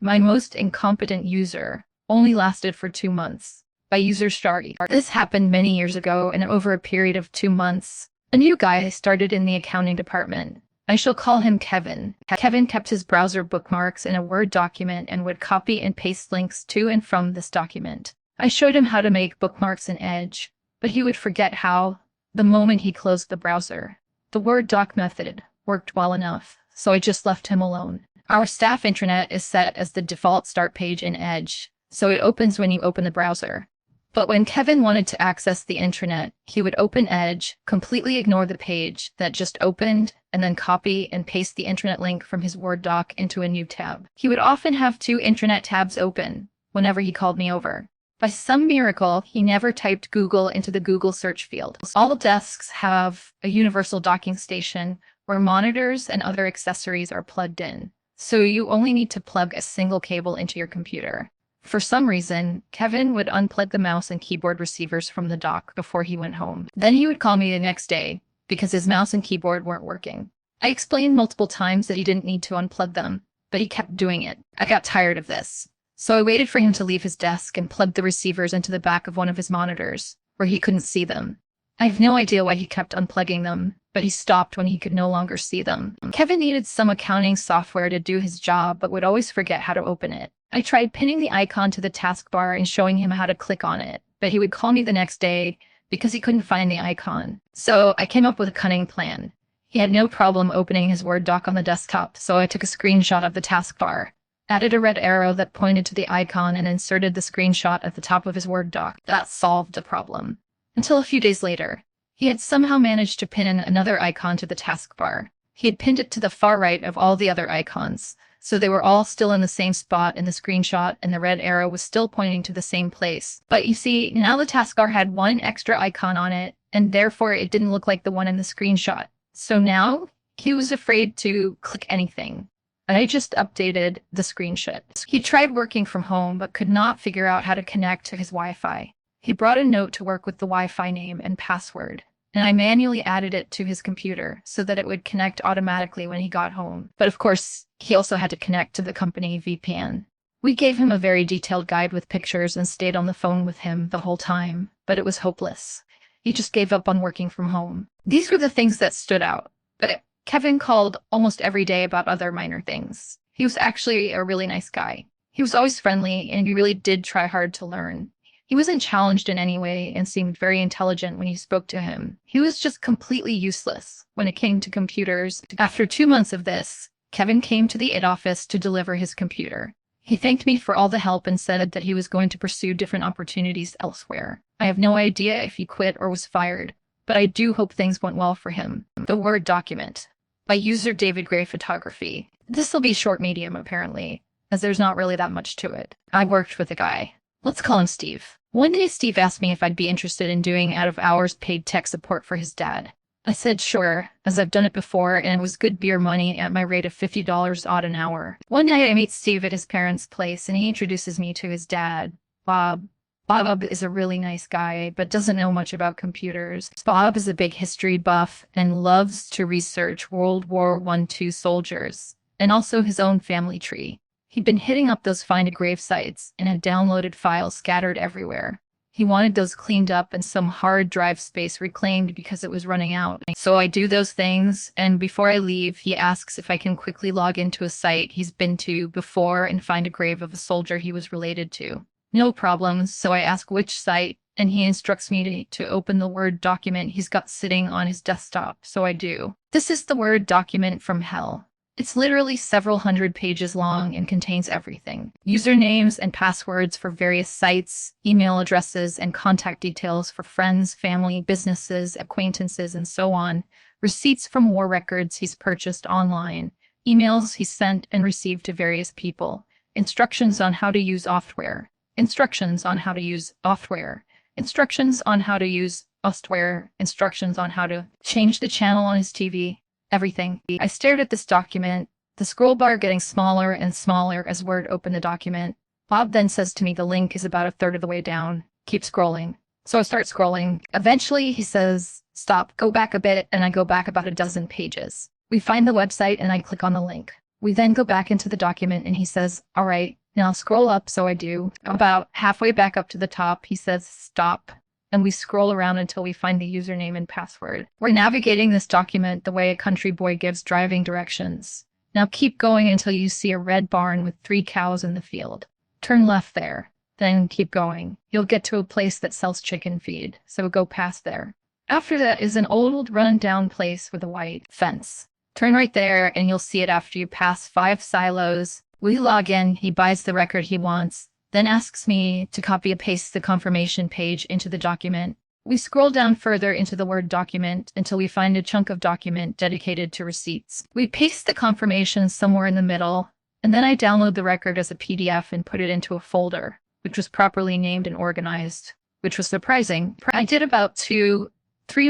My most incompetent user only lasted for 2 months. By user Starry. This happened many years ago, and over a period of 2 months, a new guy started in the accounting department. I shall call him Kevin. Kevin kept his browser bookmarks in a Word document and would copy and paste links to and from this document. I showed him how to make bookmarks in Edge, but he would forget how the moment he closed the browser. The Word doc method worked well enough, so I just left him alone. Our staff intranet is set as the default start page in Edge, so it opens when you open the browser. But when Kevin wanted to access the intranet, he would open Edge, completely ignore the page that just opened, and then copy and paste the intranet link from his Word doc into a new tab. He would often have 2 intranet tabs open whenever he called me over. By some miracle, he never typed Google into the Google search field. All desks have a universal docking station where monitors and other accessories are plugged in, so you only need to plug a single cable into your computer. For some reason, Kevin would unplug the mouse and keyboard receivers from the dock before he went home. Then he would call me the next day because his mouse and keyboard weren't working. I explained multiple times that he didn't need to unplug them, but he kept doing it. I got tired of this, so I waited for him to leave his desk and plugged the receivers into the back of one of his monitors, where he couldn't see them. I have no idea why he kept unplugging them, but he stopped when he could no longer see them. Kevin needed some accounting software to do his job, but would always forget how to open it. I tried pinning the icon to the taskbar and showing him how to click on it, but he would call me the next day because he couldn't find the icon. So I came up with a cunning plan. He had no problem opening his Word doc on the desktop, so I took a screenshot of the taskbar, added a red arrow that pointed to the icon, and inserted the screenshot at the top of his Word doc. That solved the problem. Until a few days later, he had somehow managed to pin in another icon to the taskbar. He had pinned it to the far right of all the other icons, so they were all still in the same spot in the screenshot, and the red arrow was still pointing to the same place. But you see, now the taskbar had one extra icon on it, and therefore it didn't look like the one in the screenshot. So now he was afraid to click anything. And I just updated the screenshot. He tried working from home, but could not figure out how to connect to his Wi-Fi. He brought a note to work with the Wi-Fi name and password, and I manually added it to his computer so that it would connect automatically when he got home. But of course, he also had to connect to the company VPN. We gave him a very detailed guide with pictures and stayed on the phone with him the whole time, but it was hopeless. He just gave up on working from home. These were the things that stood out, but Kevin called almost every day about other minor things. He was actually a really nice guy. He was always friendly, and he really did try hard to learn. He wasn't challenged in any way and seemed very intelligent when you spoke to him. He was just completely useless when it came to computers. After 2 months of this, Kevin came to the IT office to deliver his computer. He thanked me for all the help and said that he was going to pursue different opportunities elsewhere. I have no idea if he quit or was fired, but I do hope things went well for him. The Word document. By user David Gray Photography. This will be short medium apparently, as there's not really that much to it. I worked with a guy. Let's call him Steve. One day Steve asked me if I'd be interested in doing out-of-hours paid tech support for his dad. I said sure, as I've done it before and it was good beer money at my rate of $50 odd an hour. One night I meet Steve at his parents' place and he introduces me to his dad, Bob. Bob is a really nice guy, but doesn't know much about computers. Bob is a big history buff and loves to research World War I/II soldiers, and also his own family tree. He'd been hitting up those find a grave sites and had downloaded files scattered everywhere. He wanted those cleaned up and some hard drive space reclaimed because it was running out. So I do those things, and before I leave, he asks if I can quickly log into a site he's been to before and find a grave of a soldier he was related to. No problems, so I ask which site, and he instructs me to open the Word document he's got sitting on his desktop, so I do. This is the Word document from hell. It's literally several hundred pages long and contains everything. Usernames and passwords for various sites, email addresses, and contact details for friends, family, businesses, acquaintances, and so on. Receipts from war records he's purchased online. Emails he sent and received to various people. Instructions on how to use software. Instructions on how to use software. Instructions on how to use software. Instructions on how to change the channel on his TV. Everything. I stared at this document, the scroll bar getting smaller and smaller as Word opened the document. Bob then says to me the link is about a third of the way down. Keep scrolling. So I start scrolling. Eventually he says, stop, go back a bit, and I go back about a dozen pages. We find the website and I click on the link. We then go back into the document and he says, all right, now scroll up. So I do. About halfway back up to the top, he says, stop. And we scroll around until we find the username and password. We're navigating this document the way a country boy gives driving directions. Now keep going until you see a red barn with 3 cows in the field. Turn left there. Then keep going. You'll get to a place that sells chicken feed, so go past there. After that is an old run-down place with a white fence. Turn right there and you'll see it after you pass 5 silos. We log in, he buys the record he wants, then asks me to copy and paste the confirmation page into the document. We scroll down further into the Word document until we find a chunk of document dedicated to receipts. We paste the confirmation somewhere in the middle, and then I download the record as a PDF and put it into a folder, which was properly named and organized, which was surprising. I did about 2-3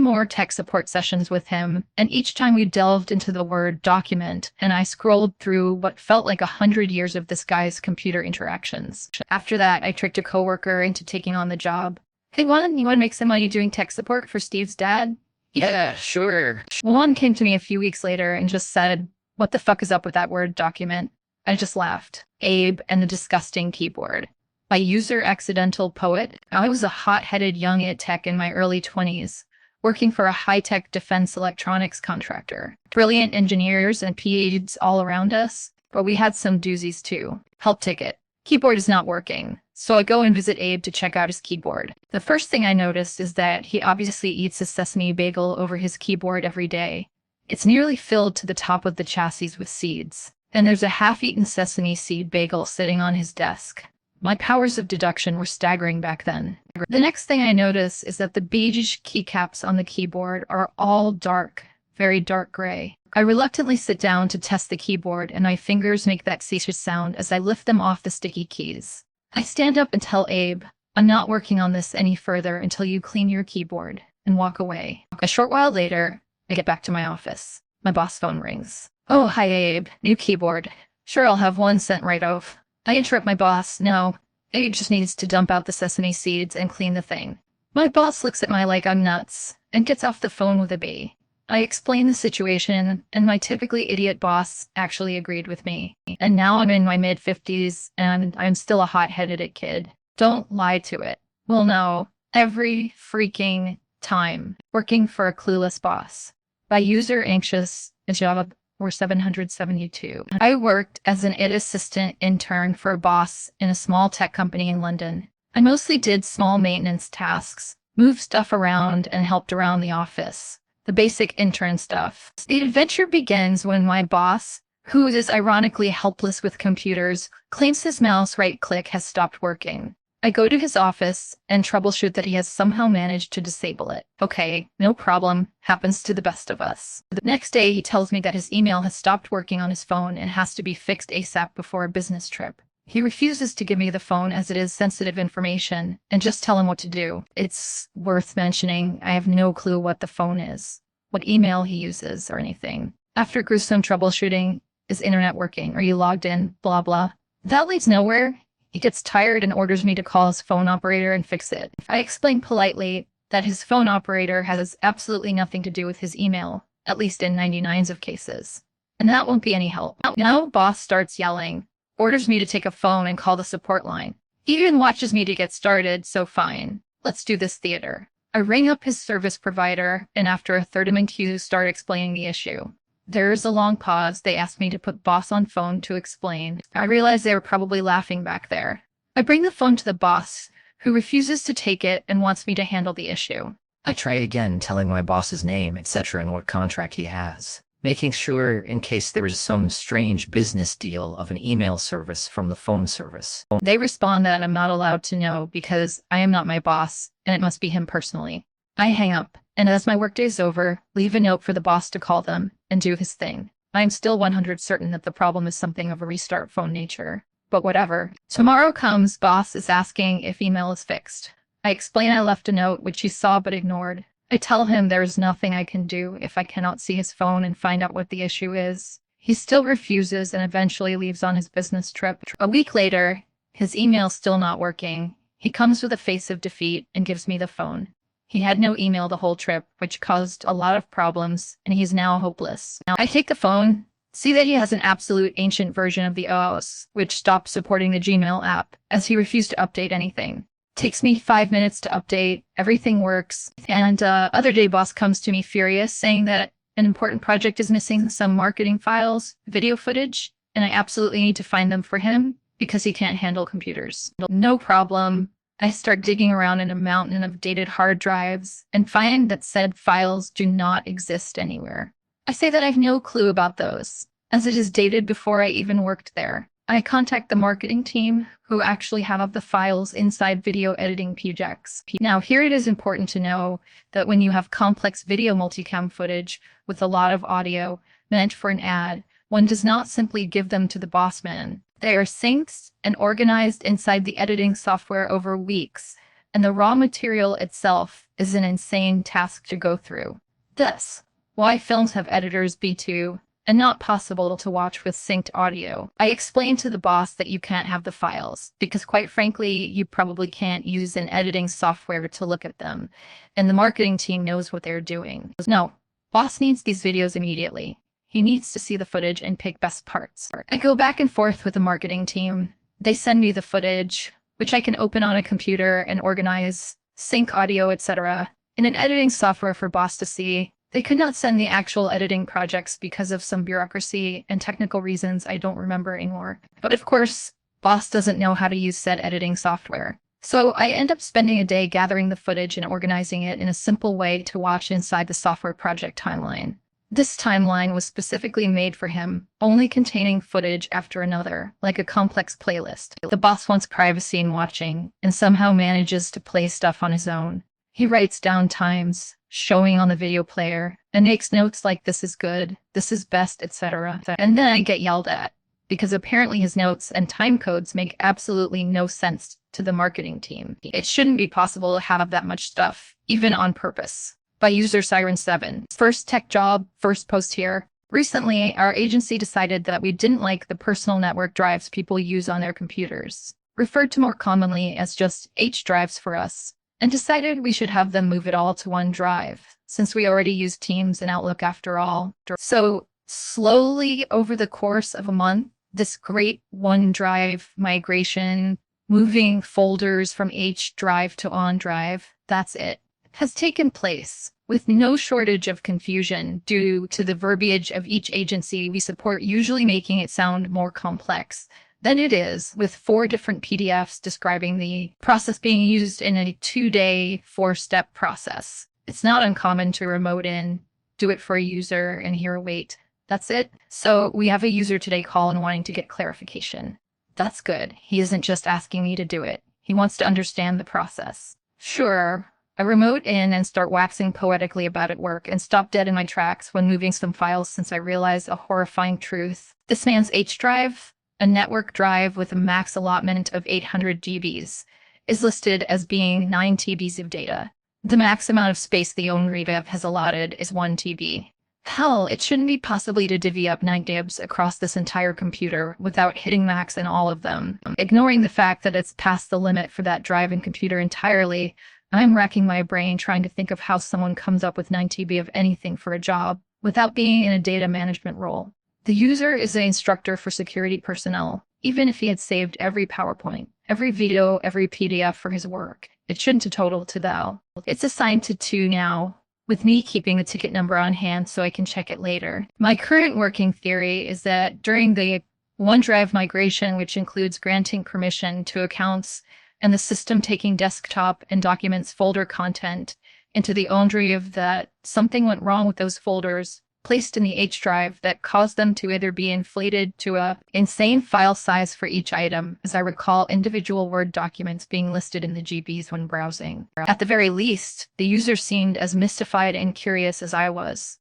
more tech support sessions with him, and each time we delved into the Word document, and I scrolled through what felt like 100 years of this guy's computer interactions. After that, I tricked a coworker into taking on the job. Hey, you want to make some money doing tech support for Steve's dad? Yeah, sure. Juan came to me a few weeks later and just said, what the fuck is up with that Word document? I just laughed. Abe and the disgusting keyboard. By user accidental poet, I was a hot-headed young it-tech in my early 20s, working for a high-tech defense electronics contractor. Brilliant engineers and PhDs all around us, but we had some doozies too. Help ticket. Keyboard is not working. So I go and visit Abe to check out his keyboard. The first thing I noticed is that he obviously eats a sesame bagel over his keyboard every day. It's nearly filled to the top of the chassis with seeds, and there's a half-eaten sesame seed bagel sitting on his desk. My powers of deduction were staggering back then. The next thing I notice is that the beige keycaps on the keyboard are all dark, very dark gray. I reluctantly sit down to test the keyboard, and my fingers make that ceaseless sound as I lift them off the sticky keys. I stand up and tell Abe, I'm not working on this any further until you clean your keyboard, and walk away. A short while later, I get back to my office. My boss phone rings. Oh, hi Abe, new keyboard. Sure, I'll have one sent right off. I interrupt my boss. No, Abe just needs to dump out the sesame seeds and clean the thing. My boss looks at me like I'm nuts, and gets off the phone with a B. I explain the situation, and my typically idiot boss actually agreed with me. And now I'm in my mid-50s, and I'm still a hot-headed kid. Don't lie to it. Well, no, every freaking time. Working for a clueless boss. By user anxious, job or 772. I worked as an IT assistant intern for a boss in a small tech company in London. I mostly did small maintenance tasks, moved stuff around, and helped around the office. The basic intern stuff. The adventure begins when my boss, who is ironically helpless with computers, claims his mouse right click has stopped working. I go to his office and troubleshoot that he has somehow managed to disable it. Okay, no problem. Happens to the best of us. The next day, he tells me that his email has stopped working on his phone and has to be fixed ASAP before a business trip. He refuses to give me the phone as it is sensitive information, and just tell him what to do. It's worth mentioning, I have no clue what the phone is, what email he uses, or anything. After gruesome troubleshooting, is internet working? Are you logged in? Blah, blah. That leads nowhere. He gets tired and orders me to call his phone operator and fix it. I explain politely that his phone operator has absolutely nothing to do with his email, at least in 99 of cases. And that won't be any help. Now boss starts yelling, orders me to take a phone and call the support line. He even watches me to get started, so fine. Let's do this theater. I ring up his service provider, and after a 30-minute queue, start explaining the issue. There is a long pause. They asked me to put boss on phone to explain. I realized they were probably laughing back there. I bring the phone to the boss, who refuses to take it and wants me to handle the issue. I try again, telling my boss's name, etc., and what contract he has, making sure in case there is some strange business deal of an email service from the phone service. They respond that I'm not allowed to know because I am not my boss, and it must be him personally. I hang up, and as my workday's over, leave a note for the boss to call them and do his thing. I am still 100% certain that the problem is something of a restart phone nature. But whatever. Tomorrow comes, boss is asking if email is fixed. I explain I left a note, which he saw but ignored. I tell him there is nothing I can do if I cannot see his phone and find out what the issue is. He still refuses and eventually leaves on his business trip. A week later, his email's still not working. He comes with a face of defeat and gives me the phone. He had no email the whole trip, which caused a lot of problems, and he's now hopeless. Now, I take the phone, See that he has an absolute ancient version of the OS, which stopped supporting the Gmail app, as he refused to update anything. Takes me 5 minutes to update, everything works, and other day boss comes to me furious, saying that an important project is missing some marketing files, video footage, and I absolutely need to find them for him because he can't handle computers. No problem. I start digging around in a mountain of dated hard drives and find that said files do not exist anywhere. I say that I have no clue about those, as it is dated before I even worked there. I contact the marketing team, who actually have the files inside video editing projects. Now, here it is important to know that when you have complex video multicam footage with a lot of audio meant for an ad, one does not simply give them to the boss man. They are synced and organized inside the editing software over weeks, and the raw material itself is an insane task to go through. Thus, why films have editors B2 and not possible to watch with synced audio. I explained to the boss that you can't have the files, because quite frankly, you probably can't use an editing software to look at them, and the marketing team knows what they're doing. No, boss needs these videos immediately. He needs to see the footage and pick best parts. I go back and forth with the marketing team. They send me the footage, which I can open on a computer and organize, sync audio, etc. in an editing software for boss to see. They could not send the actual editing projects because of some bureaucracy and technical reasons I don't remember anymore. But of course, boss doesn't know how to use said editing software. So I end up spending a day gathering the footage and organizing it in a simple way to watch inside the software project timeline. This timeline was specifically made for him, only containing footage after another, like a complex playlist. The boss wants privacy in watching, and somehow manages to play stuff on his own. He writes down times, showing on the video player, and makes notes like this is good, this is best, etc. And then I get yelled at, because apparently his notes and time codes make absolutely no sense to the marketing team. It shouldn't be possible to have that much stuff, even on purpose. By user Siren7. First tech job, first post here. Recently, our agency decided that we didn't like the personal network drives people use on their computers, referred to more commonly as just H drives for us, and decided we should have them move it all to one drive, since we already use Teams and Outlook after all. So slowly over the course of a month, this great OneDrive migration, moving folders from H drive to OneDrive, that's it, has taken place, with no shortage of confusion due to the verbiage of each agency we support, usually making it sound more complex than it is, with 4 different PDFs describing the process being used in a 2-day, 4-step process. It's not uncommon to remote in, do it for a user, and hear a wait. That's it. So we have a user today call and wanting to get clarification. That's good. He isn't just asking me to do it. He wants to understand the process. Sure. I remote in and start waxing poetically about it work and stop dead in my tracks when moving some files, since I realize a horrifying truth. This man's H drive, a network drive with a max allotment of 800 GBs, is listed as being 9 TBs of data. The max amount of space the OwnRedev has allotted is 1 TB. Hell, it shouldn't be possible to divvy up 9 gigs across this entire computer without hitting max in all of them. Ignoring the fact that it's past the limit for that drive and computer entirely, I'm racking my brain trying to think of how someone comes up with 9 TB of anything for a job without being in a data management role. The user is an instructor for security personnel. Even if he had saved every PowerPoint, every video, every PDF for his work, it shouldn't total to thou. It's assigned to 2 now, with me keeping the ticket number on hand so I can check it later. My current working theory is that during the OneDrive migration, which includes granting permission to accounts and the system taking desktop and documents folder content into the OwnDrive, that something went wrong with those folders placed in the H drive that caused them to either be inflated to a insane file size for each item, as I recall individual Word documents being listed in the GBs when browsing. At the very least, the user seemed as mystified and curious as I was.